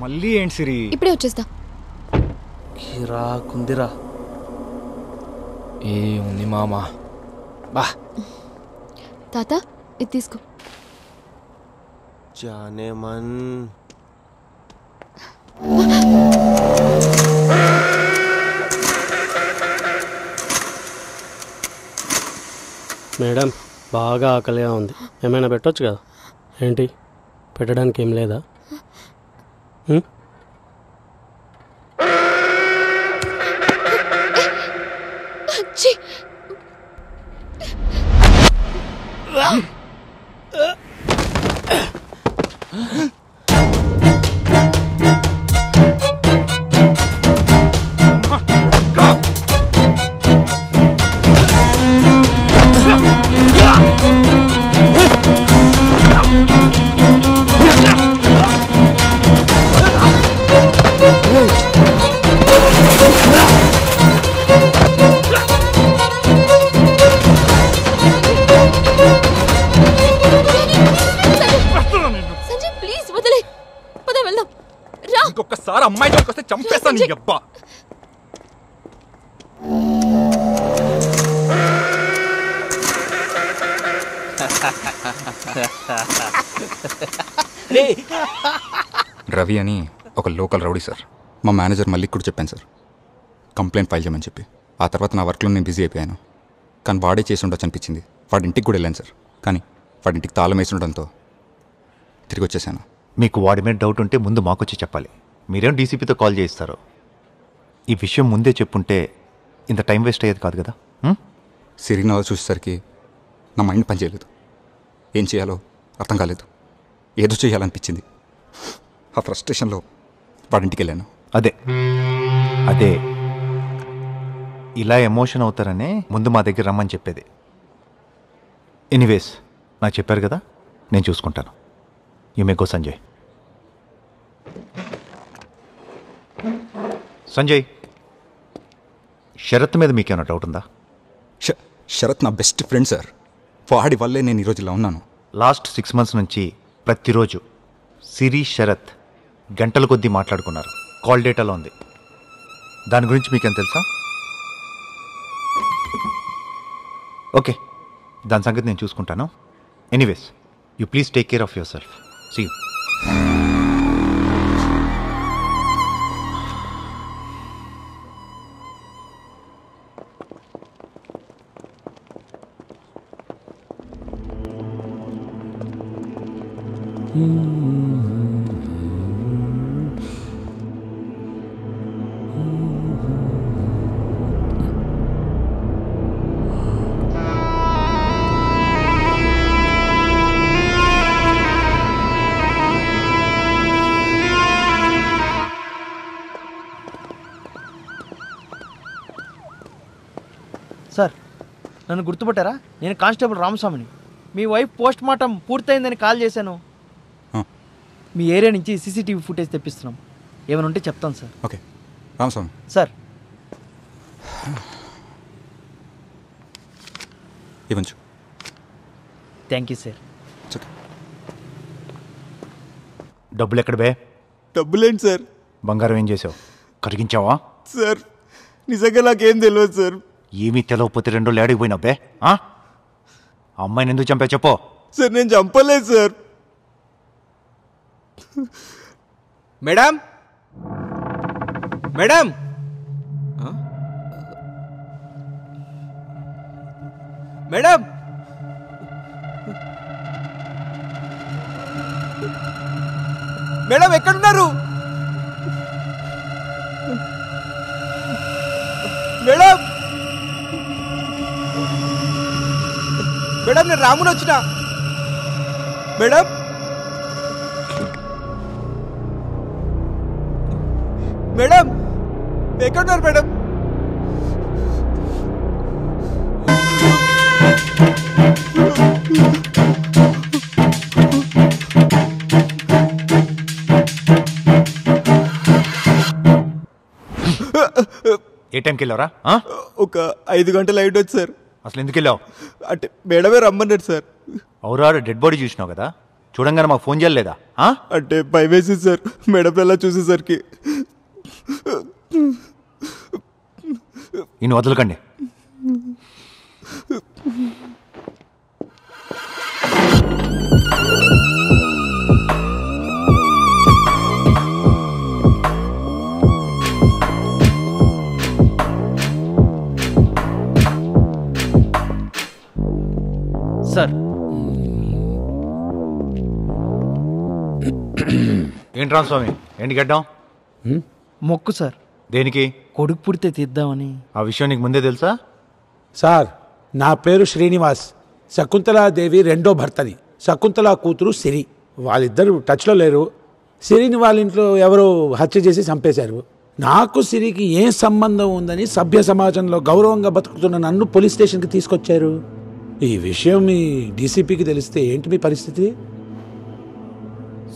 మళ్ళీ ఏంటి సిరి? ఇప్పుడే వచ్చేస్తా. కుందిరా ఏముంది మామా. బా తాత ఇది తీసుకో. జానే మన్ మేడం బాగా ఆకలిగా ఉంది, ఏమైనా పెట్టొచ్చు కదా. ఏంటి పెట్టడానికి ఏం లేదా? ఇంకొకసారి అమ్మాయి జోలికి వస్తే చంపేస్తాను నీ అబ్బా. రవి అని ఒక లోకల్ రౌడీ సార్. మా మేనేజర్ మళ్ళీ కూడా చెప్పాను సార్ కంప్లైంట్ ఫైల్ చేయమని చెప్పి. ఆ తర్వాత నా వర్క్లో నేను బిజీ అయిపోయాను. కానీ వాడే చేసి ఉండొచ్చు అనిపించింది. వాడి ఇంటికి కూడా వెళ్ళాను సార్, కానీ వాడి ఇంటికి తాళం వేసి ఉండడంతో తిరిగి వచ్చేసాను. మీకు వాడి మీద డౌట్ ఉంటే ముందు మాకొచ్చి చెప్పాలి. మీరేం డీసీపీతో కాల్ చేయిస్తారు. ఈ విషయం ముందే చెప్పుంటే ఇంత టైం వేస్ట్ అయ్యేది కాదు కదా. సిరిన చూసేసరికి నా మైండ్ పనిచేయలేదు. ఏం చేయాలో అర్థం కాలేదు. ఏదో చేయాలనిపించింది. ఆ ఫ్రస్ట్రేషన్లో వాడింటికి వెళ్ళాను. అదే ఇలా ఎమోషన్ అవుతారనే ముందు మా దగ్గర రమ్మని చెప్పేది. ఎనీవేస్ నాకు చెప్పారు కదా, నేను చూసుకుంటాను. You may go Sanjay. Sanjay, Sharath మీద మీకేమైనా డౌట్ ఉందా? శరత్ నా బెస్ట్ ఫ్రెండ్ సార్. వాడి వల్లే నేను ఈరోజు ఇలా ఉన్నాను. లాస్ట్ 6 months నుంచి ప్రతిరోజు సిరి శరత్ గంటల కొద్దీ మాట్లాడుకున్నారు. కాల్ డేటాలో ఉంది. దాని గురించి మీకేం తెలుసా? ఓకే, దాని సంగతి నేను చూసుకుంటాను. Anyways you please take care of yourself. See you. Sir, నన్ను గుర్తుపట్టారా? నేను కానిస్టేబుల్ రామస్వామిని. మీ వైఫ్ పోస్ట్ మార్టం పూర్తయిందని కాల్ చేశాను. మీ ఏరియా నుంచి సీసీటీవీ ఫుటేజ్ తెప్పిస్తున్నాం. ఏమైనా ఉంటే చెప్తాను సార్. ఓకే రామస్వామి. సార్ ఇవ్వచ్చు. Thank you sir. డబ్బులు ఎక్కడ బే? డబ్బులేంటి సార్? బంగారం ఏం చేసావు? కరిగించావా? సార్ నిజంగా నాకేం తెలియదు సార్. ఏమీ తెలవకపోతే 2 రోజులు ఏడికి పోయినావు బే? అమ్మాయిని ఎందుకు చంపా చెప్పో. సార్ నేను చంపలేదు sir. Madam madam madam madam ఎక్కడున్నారు? మేడం మేడం నేను రాముని వచ్చిన. మేడం మేడం ఎక్కడున్నారు మేడం? ఏ టైంకి వెళ్ళారా? ఒక 5 గంటలు అయ్యి సార్. అసలు ఎందుకు వెళ్ళావు? అంటే మేడమే రమ్మన్నాడు సార్. అవురా, డెడ్ బాడీ చూసినావు కదా, చూడంగానే మాకు ఫోన్ చేయలేదా? అంటే భయం వేసింది సార్ మేడం ఎలా చూసేసరికి. ఈయన వదలకండి. సార్ ఏంటి రామస్వామి, ఏంటి గడ్డం? మొక్కు సార్. దేనికి? కొడుకు పుడితే తీద్దామని. ఆ విషయం నీకు ముందే తెలుసా? సార్ నా పేరు శ్రీనివాస్, శకుంతలాదేవి రెండో భర్తని. శకుంతల కూతురు సిరి. వాళ్ళిద్దరు టచ్లో లేరు. సిరిని వాళ్ళ ఇంట్లో ఎవరో హత్య చేసి చంపేశారు. నాకు సిరికి ఏం సంబంధం ఉందని సభ్య సమాజంలో గౌరవంగా బతుకుతున్న నన్ను పోలీస్ స్టేషన్కి తీసుకొచ్చారు. ఈ విషయం మీ డీసీపీకి తెలిస్తే ఏంటి మీ పరిస్థితి?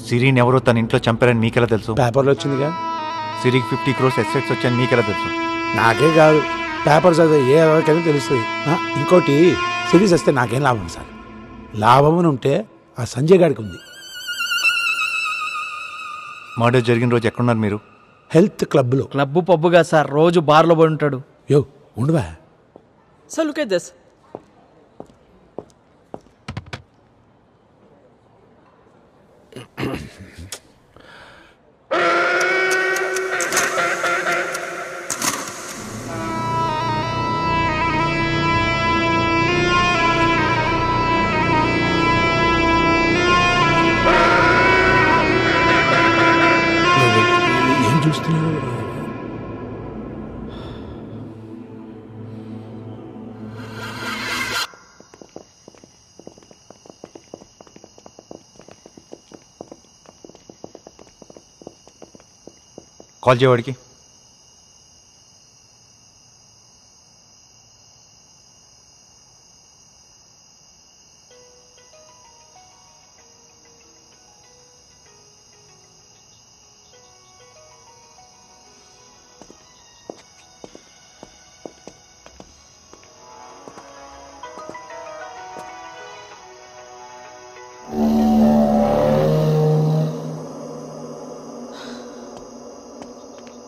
సిరిని ఎవరో తన ఇంట్లో చంపారని మీకెలా తెలుసు? పేపర్లో వచ్చిందిగా. సిరికి 50 crores ఎస్సెట్స్ వచ్చాయని మీకెలా తెలుసు? నాకే కాదు, పేపర్ చదివే ఏ ఎవరికైనా తెలుస్తుంది. ఇంకోటి, సిరీస్ వస్తే నాకేం లాభం సార్? లాభం అని ఉంటే ఆ సంజయ్ గారికి ఉంది. మర్డర్ జరిగిన రోజు ఎక్కడున్నారు మీరు? హెల్త్ క్లబ్లో. క్లబ్ పబ్బుగా సార్, రోజు బార్లో పడి ఉంటాడు. యో ఉండవా? So look at this. ఏం చూస్తున్నావు? కాల్ చేయవాడికి.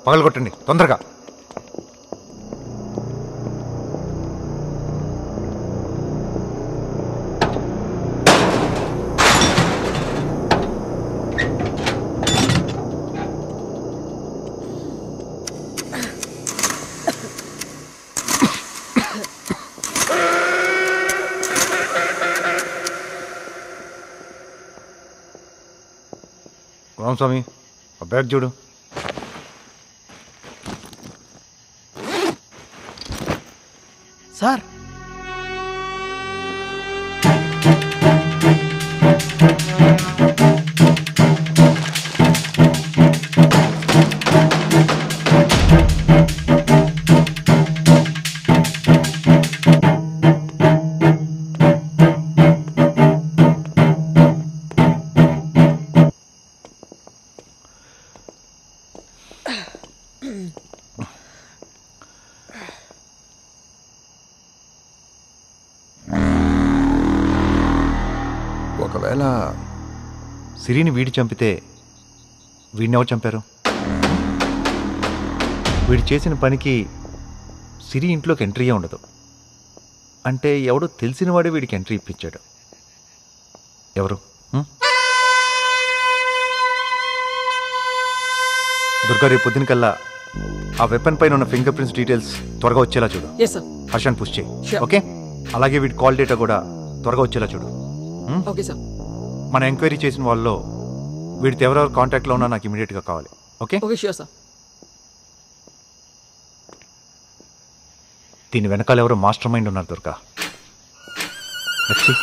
పగలగొట్టండి తొందరగా. రామస్వామి, ఆ బ్యాగ్ చూడు. సార్ ఒకవేళ సిరిని వీడి చంపితే వీడిని ఎవరు చంపారు? వీడు చేసిన పనికి సిరి ఇంట్లోకి ఎంట్రీయే ఉండదు. అంటే ఎవడో తెలిసిన వాడే వీడికి ఎంట్రీ ఇప్పించాడు. ఎవరు? దుర్గా, రేపు పొద్దున కల్లా ఆ వెపన్ పైన ఉన్న ఫింగర్ ప్రింట్స్ డీటెయిల్స్ త్వరగా వచ్చేలా చూడు. Yes, sir. హర్షాన్ని పుష్ చేయి. Sure. ఓకే? అలాగే వీడి కాల్ డేటా కూడా త్వరగా వచ్చేలా చూడు. Okay, sir. మన ఎంక్వైరీ చేసిన వాళ్ళలో వీడితో ఎవరెవరు కాంటాక్ట్లో ఉన్నా నాకు ఇమీడియట్గా కావాలి. ఓకే? Okay, sure, sir. దీని వెనకాల ఎవరో మాస్టర్ మైండ్ ఉన్నారు దుర్గా. Let's see.